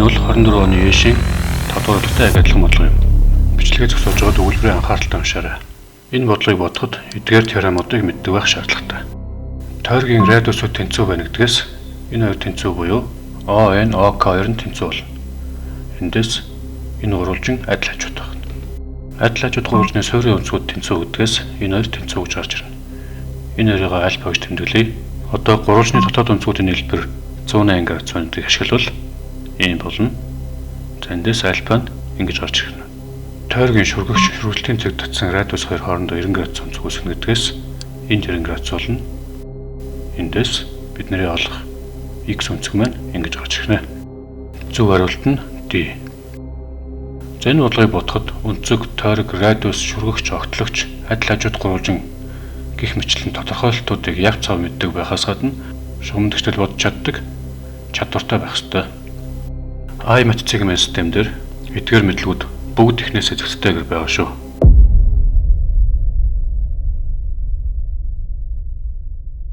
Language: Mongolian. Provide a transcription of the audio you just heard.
Энэ бол 24 оны Ешийн 5 дугаар урлагтай яг адилхан бодлого юм. Бичлэгээ зогсоож байгаад өгүүлбэрийн анхааралтай уншаарай. Энэ бодлогыг бодоход эдгээр теоремуудыг мэддэг байх шаардлагатай. Тойргийн радиусууд тэнцүү байна гэдгээс энэ хоёр тэнцүү буюу ON, OK2 нь тэнцүү болно. Эндээс энэ гурвалжин адил хажууд байна. Адил хажууд гурвалжны суурийн өнцгүүд тэнцүү гэдгээс энэ хоёр тэнцүү гэж гарч ирнэ. Энэ хоёрыг альфа гэж тэмдэглэе. Одоо гурвалжны дотоод өнцгүүдийн нийлбэр 180 градус байдгийг ашиглавал ийм болно. За эндээс альфа нь ингэж гарч ирнэ. Тойргийн шүргэгч шүргэлтийн цэг татсан радиус хоёр хоорондоо 90 градус өнцөг үүснэ гэдгээс энэ 90 градус болно. Эндээс бидний олох x өнцөг маань ингэж гарч ирнэ. Зөв хариулт нь D. За энэ бодлогыг бодоход өнцөг, тойрог, радиус, шүргэгч, огтлогч, адил хажууд гурвалжин гих мэтлэн тодорхойлолтуудыг яг цав мэддэг байхаас гадна шугамдагчдад бодож чаддаг чадвартай байх ёстой. I математикийн систем дээр эдгээр мэдлгүүд бүгд ихнээс зэгцтэйгээр байгаа шүү.